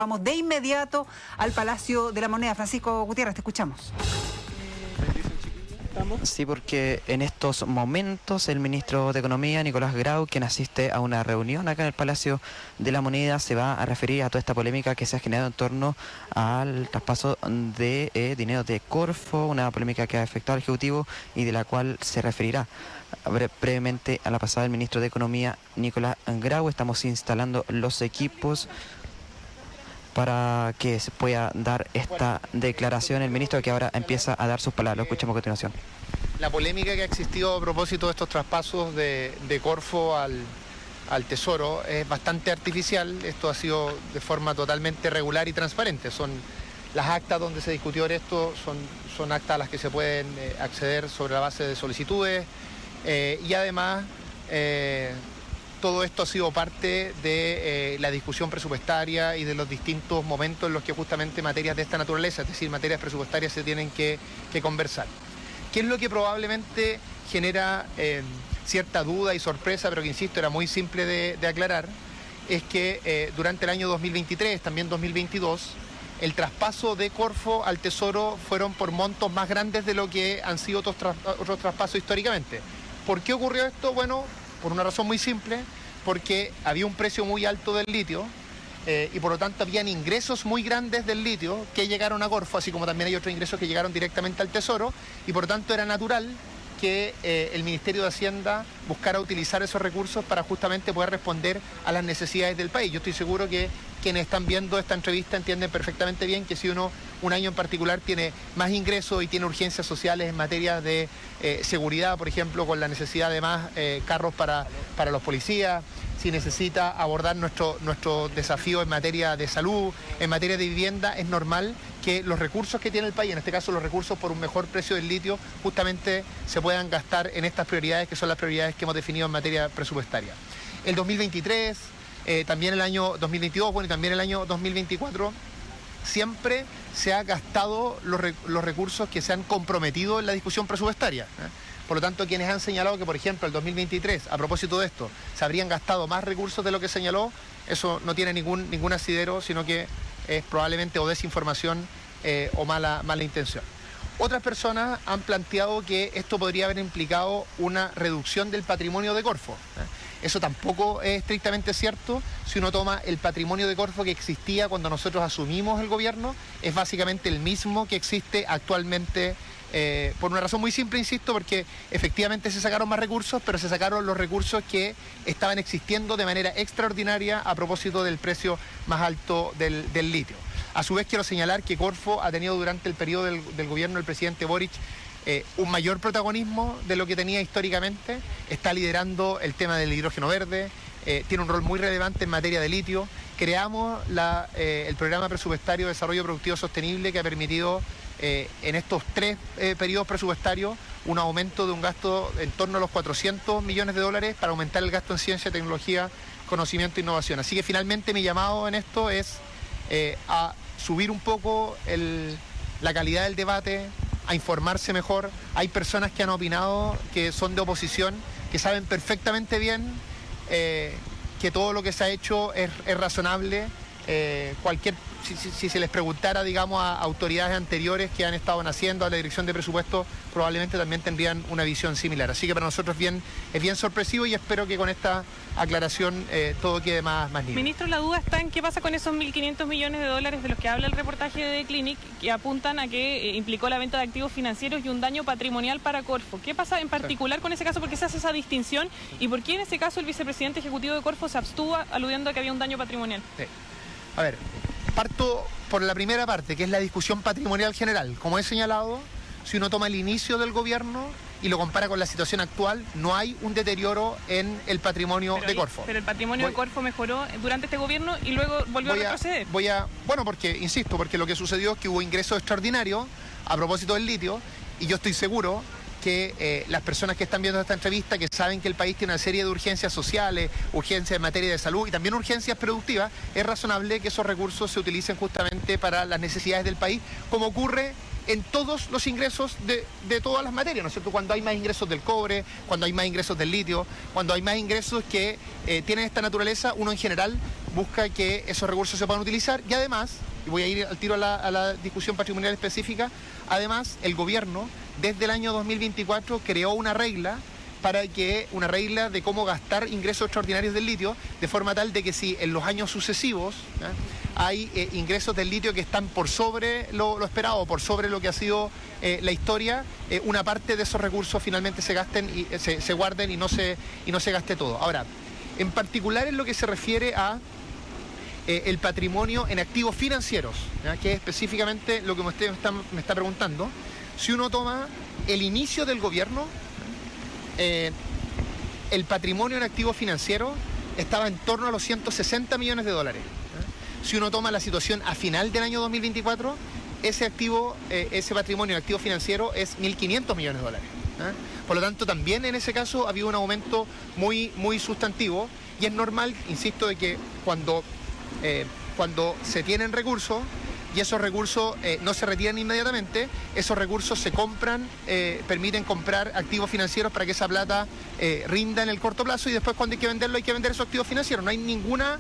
Vamos de inmediato al Palacio de la Moneda. Francisco Gutiérrez, te escuchamos. Sí, porque en estos momentos el ministro de Economía, Nicolás Grau, quien asiste a una reunión acá en el Palacio de la Moneda, se va a referir a toda esta polémica que se ha generado en torno al traspaso de dinero de Corfo, una polémica que ha afectado al Ejecutivo y de la cual se referirá brevemente a la pasada del ministro de Economía, Nicolás Grau. Estamos instalando los equipos para que se pueda dar esta declaración el ministro, que ahora empieza a dar sus palabras. Lo escuchamos a continuación. La polémica que ha existido a propósito de estos traspasos de Corfo al Tesoro es bastante artificial. Esto ha sido de forma totalmente regular y transparente. Son las actas donde se discutió esto, son actas a las que se pueden acceder sobre la base de solicitudes y además todo esto ha sido parte de la discusión presupuestaria y de los distintos momentos en los que justamente materias de esta naturaleza, es decir, materias presupuestarias, se tienen que conversar. ¿Qué es lo que probablemente genera cierta duda y sorpresa, pero que insisto, era muy simple de aclarar? Es que durante el año 2023, también 2022, el traspaso de Corfo al Tesoro fueron por montos más grandes de lo que han sido otros traspasos históricamente. ¿Por qué ocurrió esto? Bueno, por una razón muy simple, porque había un precio muy alto del litio y por lo tanto habían ingresos muy grandes del litio que llegaron a Corfo, así como también hay otros ingresos que llegaron directamente al Tesoro, y por lo tanto era natural que el Ministerio de Hacienda buscara utilizar esos recursos para justamente poder responder a las necesidades del país. Yo estoy seguro que quienes están viendo esta entrevista entienden perfectamente bien que si uno un año en particular tiene más ingresos y tiene urgencias sociales en materia de seguridad, por ejemplo, con la necesidad de más carros para los policías, si necesita abordar nuestro desafío en materia de salud, en materia de vivienda, es normal que los recursos que tiene el país, en este caso los recursos por un mejor precio del litio, justamente se puedan gastar en estas prioridades que son las prioridades que hemos definido en materia presupuestaria. El 2023, también el año 2022, bueno, y también el año 2024, siempre se ha gastado los recursos que se han comprometido en la discusión presupuestaria. Por lo tanto, quienes han señalado que, por ejemplo, el 2023, a propósito de esto, se habrían gastado más recursos de lo que señaló, eso no tiene ningún asidero, sino que es probablemente o desinformación o mala intención. Otras personas han planteado que esto podría haber implicado una reducción del patrimonio de Corfo. Eso tampoco es estrictamente cierto. Si uno toma el patrimonio de Corfo que existía cuando nosotros asumimos el gobierno, es básicamente el mismo que existe actualmente, por una razón muy simple, insisto, porque efectivamente se sacaron más recursos, pero se sacaron los recursos que estaban existiendo de manera extraordinaria a propósito del precio más alto del litio. A su vez quiero señalar que Corfo ha tenido durante el periodo del gobierno del presidente Boric un mayor protagonismo de lo que tenía históricamente. Está liderando el tema del hidrógeno verde, tiene un rol muy relevante en materia de litio. Creamos el programa presupuestario de desarrollo productivo sostenible que ha permitido en estos 3 periodos presupuestarios un aumento de un gasto en torno a los 400 millones de dólares para aumentar el gasto en ciencia, tecnología, conocimiento e innovación. Así que finalmente mi llamado en esto es a subir un poco la calidad del debate, a informarse mejor. Hay personas que han opinado que son de oposición, que saben perfectamente bien que todo lo que se ha hecho es razonable. Si se les preguntara, digamos, a autoridades anteriores que han estado haciendo, a la dirección de presupuesto, probablemente también tendrían una visión similar. Así que para nosotros es bien sorpresivo y espero que con esta aclaración todo quede más nítido. Ministro, la duda está en qué pasa con esos 1.500 millones de dólares de los que habla el reportaje de Clinic, que apuntan a que implicó la venta de activos financieros y un daño patrimonial para Corfo. ¿Qué pasa en particular con ese caso? ¿Por qué se hace esa distinción? ¿Y por qué en ese caso el vicepresidente ejecutivo de Corfo se abstuvo aludiendo a que había un daño patrimonial? Sí. A ver, parto por la primera parte, que es la discusión patrimonial general. Como he señalado, si uno toma el inicio del gobierno y lo compara con la situación actual, no hay un deterioro en el patrimonio de Corfo. Pero el patrimonio de Corfo mejoró durante este gobierno y luego volvió a retroceder. Bueno, porque lo que sucedió es que hubo ingresos extraordinarios a propósito del litio, y yo estoy seguro que las personas que están viendo esta entrevista, que saben que el país tiene una serie de urgencias sociales, urgencias en materia de salud y también urgencias productivas, es razonable que esos recursos se utilicen justamente para las necesidades del país, como ocurre en todos los ingresos de todas las materias, ¿no es cierto? Cuando hay más ingresos del cobre, cuando hay más ingresos del litio, cuando hay más ingresos que tienen esta naturaleza, uno en general busca que esos recursos se puedan utilizar y además, y voy a ir al tiro a la discusión patrimonial específica, además el gobierno desde el año 2024 creó una regla de cómo gastar ingresos extraordinarios del litio, de forma tal de que si en los años sucesivos hay ingresos del litio que están por sobre lo esperado, por sobre lo que ha sido la historia, una parte de esos recursos finalmente se gasten y se guarden y no se gaste todo. Ahora, en particular en lo que se refiere a el patrimonio en activos financieros, que es específicamente lo que usted me está preguntando, si uno toma el inicio del gobierno, el patrimonio en activos financieros estaba en torno a los 160 millones de dólares. Si uno toma la situación a final del año 2024, ese patrimonio en activos financieros es 1.500 millones de dólares. Por lo tanto, también en ese caso ha habido un aumento muy, muy sustantivo y es normal, insisto, de que cuando se tienen recursos y esos recursos no se retiran inmediatamente, esos recursos se compran, permiten comprar activos financieros para que esa plata rinda en el corto plazo y después cuando hay que venderlo hay que vender esos activos financieros. No hay ninguna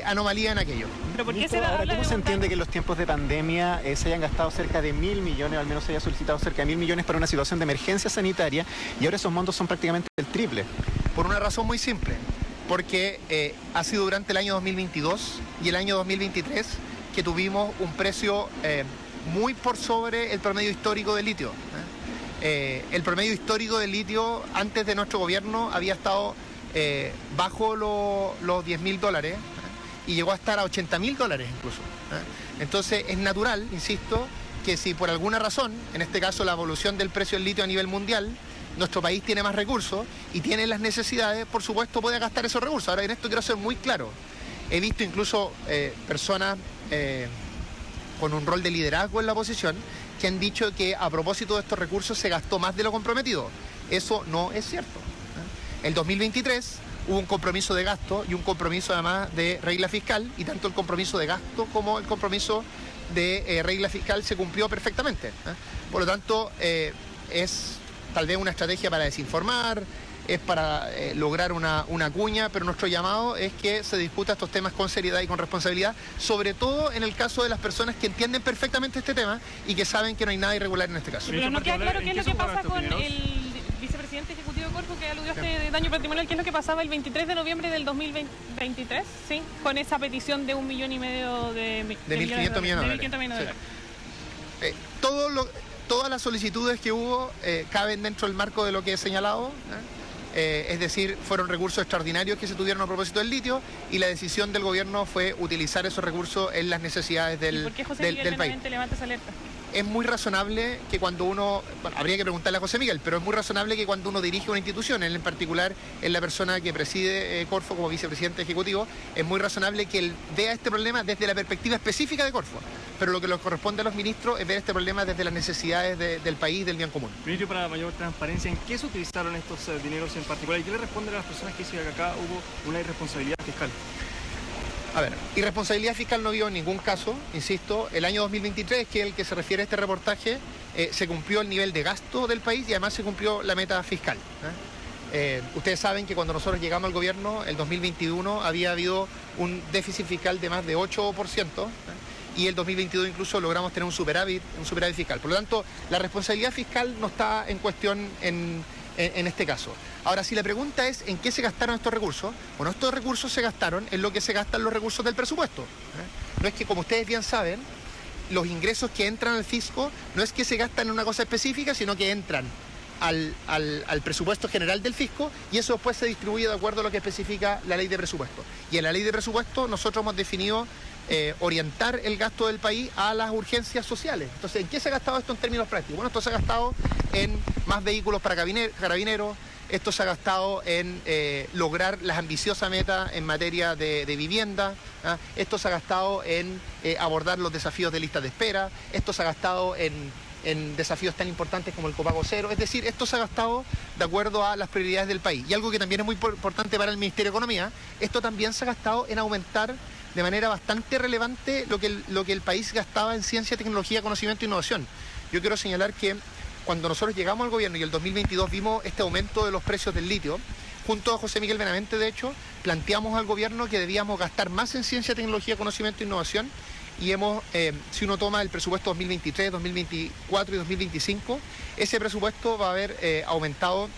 anomalía en aquello. ¿Pero por qué Ministro, ahora, ¿cómo se entiende que en los tiempos de pandemia se hayan gastado cerca de 1.000 millones, o al menos se haya solicitado cerca de 1.000 millones para una situación de emergencia sanitaria y ahora esos montos son prácticamente el triple? Por una razón muy simple, porque ha sido durante el año 2022 y el año 2023 que tuvimos un precio muy por sobre el promedio histórico del litio. El promedio histórico del litio antes de nuestro gobierno había estado bajo los 10.000 dólares y llegó a estar a 80.000 dólares incluso. Entonces es natural, insisto, que si por alguna razón, en este caso la evolución del precio del litio a nivel mundial, nuestro país tiene más recursos y tiene las necesidades, por supuesto puede gastar esos recursos. Ahora en esto quiero ser muy claro. He visto incluso personas con un rol de liderazgo en la oposición que han dicho que a propósito de estos recursos se gastó más de lo comprometido. Eso no es cierto. El 2023 hubo un compromiso de gasto y un compromiso además de regla fiscal y tanto el compromiso de gasto como el compromiso de regla fiscal se cumplió perfectamente. Por lo tanto, es tal vez una estrategia para desinformar, es para lograr una cuña, pero nuestro llamado es que se discuta estos temas con seriedad y con responsabilidad, sobre todo en el caso de las personas que entienden perfectamente este tema y que saben que no hay nada irregular en este caso. Pero no queda claro qué es lo que pasa con el vicepresidente ejecutivo de Corfo que aludió a este daño patrimonial, qué es lo que pasaba el 23 de noviembre del 2023, ¿sí? Con esa petición de 1,5 millones de 1.500 millones de dólares. Todas las solicitudes que hubo caben dentro del marco de lo que he señalado. Es decir, fueron recursos extraordinarios que se tuvieron a propósito del litio y la decisión del gobierno fue utilizar esos recursos en las necesidades del país. ¿Y por qué José Miguel levanta esa alerta? Es muy razonable que cuando uno, bueno, habría que preguntarle a José Miguel, pero es muy razonable que cuando uno dirige una institución, él en particular es la persona que preside Corfo como vicepresidente ejecutivo, es muy razonable que él vea este problema desde la perspectiva específica de Corfo. Pero lo que les corresponde a los ministros es ver este problema desde las necesidades del país, del bien común. Ministro, para mayor transparencia, ¿en qué se utilizaron estos dineros en particular? ¿Y qué le responden a las personas que dicen que acá hubo una irresponsabilidad fiscal? A ver, irresponsabilidad fiscal no vio en ningún caso, insisto. El año 2023, que es el que se refiere a este reportaje, se cumplió el nivel de gasto del país y además se cumplió la meta fiscal. Ustedes saben que cuando nosotros llegamos al gobierno, el 2021, había habido un déficit fiscal de más de 8%, y el 2022 incluso logramos tener un superávit fiscal. Por lo tanto, la responsabilidad fiscal no está en cuestión en este caso. Ahora, si la pregunta es ¿en qué se gastaron estos recursos? Bueno, estos recursos se gastaron en lo que se gastan los recursos del presupuesto. No es que, como ustedes bien saben, los ingresos que entran al fisco no es que se gastan en una cosa específica, sino que entran al presupuesto general del fisco y eso después se distribuye de acuerdo a lo que especifica la ley de presupuesto. Y en la ley de presupuesto nosotros hemos definido orientar el gasto del país a las urgencias sociales. Entonces, ¿en qué se ha gastado esto en términos prácticos? Bueno, esto se ha gastado en más vehículos para carabineros, esto se ha gastado en lograr las ambiciosas metas en materia de vivienda, esto se ha gastado en abordar los desafíos de listas de espera, esto se ha gastado en desafíos tan importantes como el copago cero, es decir, esto se ha gastado de acuerdo a las prioridades del país. Y algo que también es muy importante para el Ministerio de Economía, esto también se ha gastado en aumentar de manera bastante relevante lo que el país gastaba en ciencia, tecnología, conocimiento e innovación. Yo quiero señalar que cuando nosotros llegamos al gobierno y el 2022 vimos este aumento de los precios del litio, junto a José Miguel Benavente, de hecho, planteamos al gobierno que debíamos gastar más en ciencia, tecnología, conocimiento e innovación, y si uno toma el presupuesto 2023, 2024 y 2025, ese presupuesto va a haber aumentado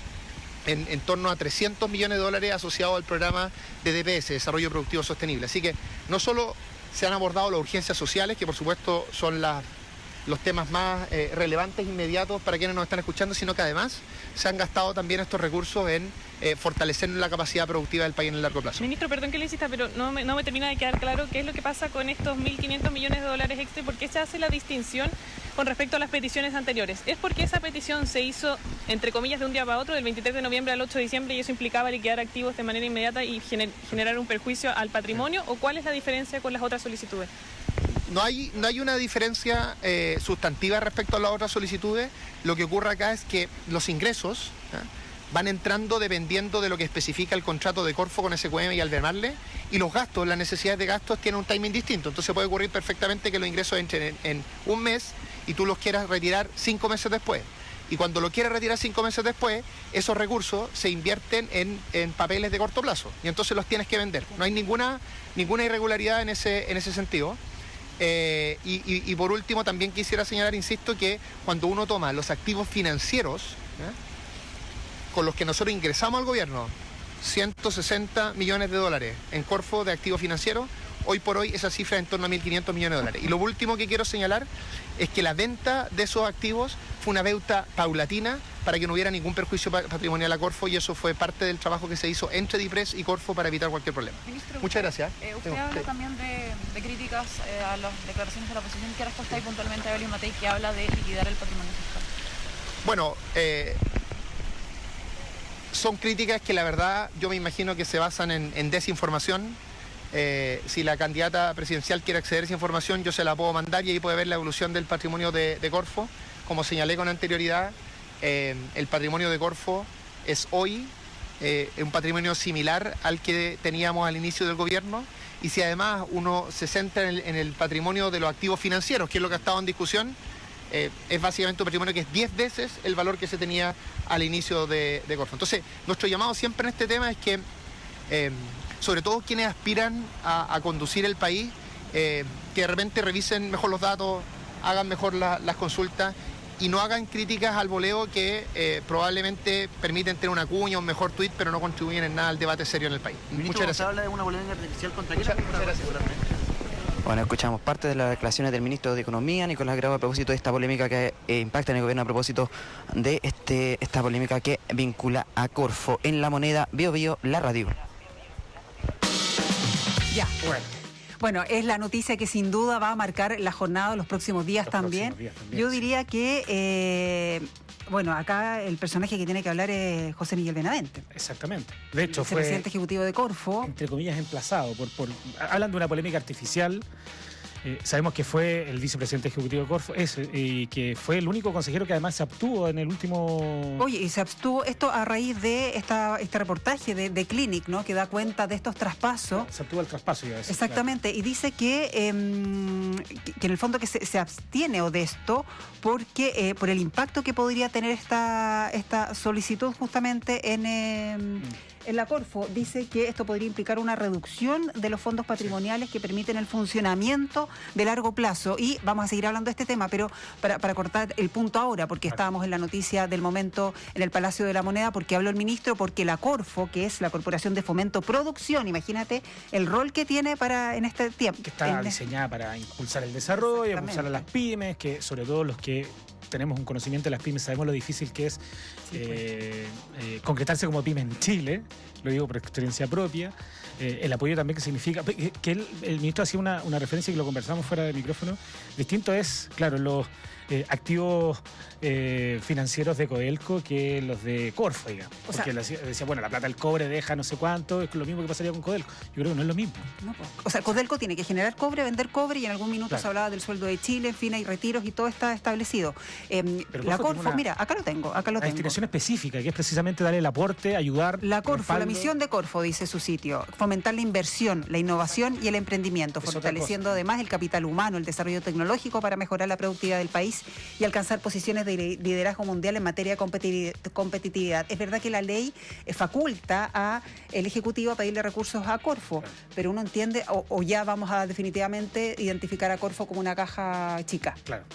en torno a $300 millones asociados al programa de DPS, Desarrollo Productivo Sostenible. Así que no solo se han abordado las urgencias sociales, que por supuesto son los temas más relevantes e inmediatos para quienes nos están escuchando, sino que además se han gastado también estos recursos en fortalecer la capacidad productiva del país en el largo plazo. Ministro, perdón que le insista, pero no me termina de quedar claro qué es lo que pasa con estos 1.500 millones de dólares extra y por qué se hace la distinción con respecto a las peticiones anteriores. ¿Es porque esa petición se hizo, entre comillas, de un día para otro, del 23 de noviembre al 8 de diciembre, y eso implicaba liquidar activos de manera inmediata y generar un perjuicio al patrimonio? ¿O cuál es la diferencia con las otras solicitudes? No hay una diferencia sustantiva respecto a las otras solicitudes. Lo que ocurre acá es que los ingresos van entrando dependiendo de lo que especifica el contrato de Corfo con SQM y Albemarle, y los gastos, las necesidades de gastos tienen un timing distinto. Entonces puede ocurrir perfectamente que los ingresos entren en un mes y tú los quieras retirar 5 meses después. Y cuando lo quieras retirar 5 meses después, esos recursos se invierten en papeles de corto plazo y entonces los tienes que vender. No hay ninguna irregularidad en ese sentido. Y por último también quisiera señalar, insisto, que cuando uno toma los activos financieros con los que nosotros ingresamos al gobierno, 160 millones de dólares en Corfo de activos financieros, hoy por hoy esa cifra es en torno a 1.500 millones de dólares. Y lo último que quiero señalar es que la venta de esos activos fue una venta paulatina para que no hubiera ningún perjuicio patrimonial a Corfo, y eso fue parte del trabajo que se hizo entre DIPRES y Corfo para evitar cualquier problema. Ministro, muchas gracias. Usted habla también de críticas a las declaraciones de la oposición. ¿Qué respuesta hay puntualmente a Evelyn Matei, que habla de liquidar el patrimonio fiscal? Bueno, son críticas que la verdad yo me imagino que se basan en desinformación. Si la candidata presidencial quiere acceder a esa información, yo se la puedo mandar y ahí puede ver la evolución del patrimonio de Corfo. Como señalé con anterioridad, el patrimonio de Corfo es hoy un patrimonio similar al que teníamos al inicio del gobierno, y si además uno se centra en el patrimonio de los activos financieros, que es lo que ha estado en discusión, es básicamente un patrimonio que es 10 veces el valor que se tenía al inicio de Corfo. Entonces, nuestro llamado siempre en este tema es que, sobre todo quienes aspiran a conducir el país, que de repente revisen mejor los datos, hagan mejor las consultas y no hagan críticas al voleo que probablemente permiten tener una cuña, un mejor tuit, pero no contribuyen en nada al debate serio en el país. Ministro, muchas gracias. Se habla de una polémica artificial contra quién. Muchas gracias. Bueno, escuchamos parte de las declaraciones del ministro de Economía, Nicolás Grau, a propósito de esta polémica que impacta en el gobierno, a propósito de esta polémica que vincula a Corfo. En La Moneda, Bio Bio, la radio. Ya. Bueno, es la noticia que sin duda va a marcar la jornada de los próximos días también. Yo diría que, bueno, acá el personaje que tiene que hablar es José Miguel Benavente. Exactamente. De hecho, fue presidente ejecutivo de Corfo. Entre comillas, emplazado. Hablan de una polémica artificial. Sabemos que fue el vicepresidente ejecutivo de Corfo y que fue el único consejero que además se abstuvo en el último... Oye, y se abstuvo esto a raíz de este reportaje de Clinic, ¿no? Que da cuenta de estos traspasos. Se abstuvo el traspaso, iba a decir. Exactamente, claro. Y dice que en el fondo que se abstiene de esto porque por el impacto que podría tener esta solicitud justamente en la Corfo. Dice que esto podría implicar una reducción de los fondos patrimoniales que permiten el funcionamiento de largo plazo. Y vamos a seguir hablando de este tema, pero para cortar el punto ahora, porque estábamos en la noticia del momento en el Palacio de la Moneda, porque habló el ministro, porque la Corfo, que es la Corporación de Fomento Producción, imagínate el rol que tiene en este tiempo. Que está diseñada para impulsar el desarrollo, impulsar a las pymes, que sobre todo los que tenemos un conocimiento de las pymes, sabemos lo difícil que es concretarse como pyme en Chile, lo digo por experiencia propia. El apoyo también que significa, que el ministro hacía una referencia que lo conversamos fuera del micrófono. Distinto es, claro, los activos financieros de Codelco que los de Corfo, digamos. Porque decía, bueno, la plata del cobre deja no sé cuánto, es lo mismo que pasaría con Codelco. Yo creo que no es lo mismo. No, o sea, Codelco tiene que generar cobre, vender cobre, y en algún minuto claro. Se hablaba del sueldo de Chile, en fin, hay retiros y todo está establecido. La Corfo, mira, acá lo tengo. Una destinación específica, que es precisamente darle el aporte, ayudar. La Corfo, respaldo. la misión de Corfo, dice su sitio, fomentar la inversión, la innovación y el emprendimiento, fortaleciendo además el capital humano, el desarrollo tecnológico para mejorar la productividad del país y alcanzar posiciones de liderazgo mundial en materia de competitividad. Es verdad que la ley faculta al Ejecutivo a pedirle recursos a Corfo, pero uno entiende, o ya vamos a definitivamente identificar a Corfo como una caja chica. Claro.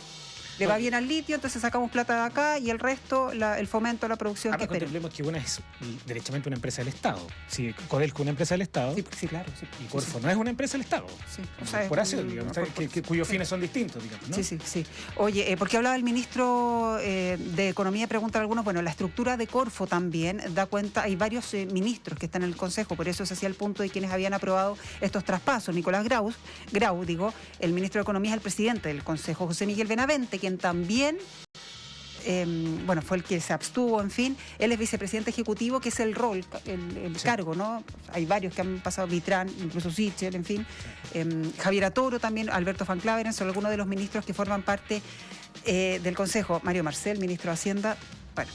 Le va bien al litio, entonces sacamos plata de acá y el resto, el fomento, la producción que esperemos. Contemplemos que una es derechamente una empresa del Estado. Si Codelco es una empresa del Estado, sí, claro. Sí, y Corfo no es una empresa del Estado. Sí, o sea, digamos, cuyos fines son distintos, digamos, ¿no? Sí. Oye, porque hablaba el ministro de Economía, preguntan algunos, bueno, la estructura de Corfo también da cuenta, hay varios ministros que están en el Consejo, por eso se hacía el punto de quienes habían aprobado estos traspasos. Nicolás Grau, el ministro de Economía es el presidente del Consejo, José Miguel Benavente, quien también, fue el que se abstuvo, en fin, él es vicepresidente ejecutivo, que es el rol, el cargo, ¿no? Hay varios que han pasado, Vitrán, incluso Sichel, en fin, Javier Atoro también, Alberto Van Claveren, son algunos de los ministros que forman parte del Consejo. Mario Marcel, ministro de Hacienda,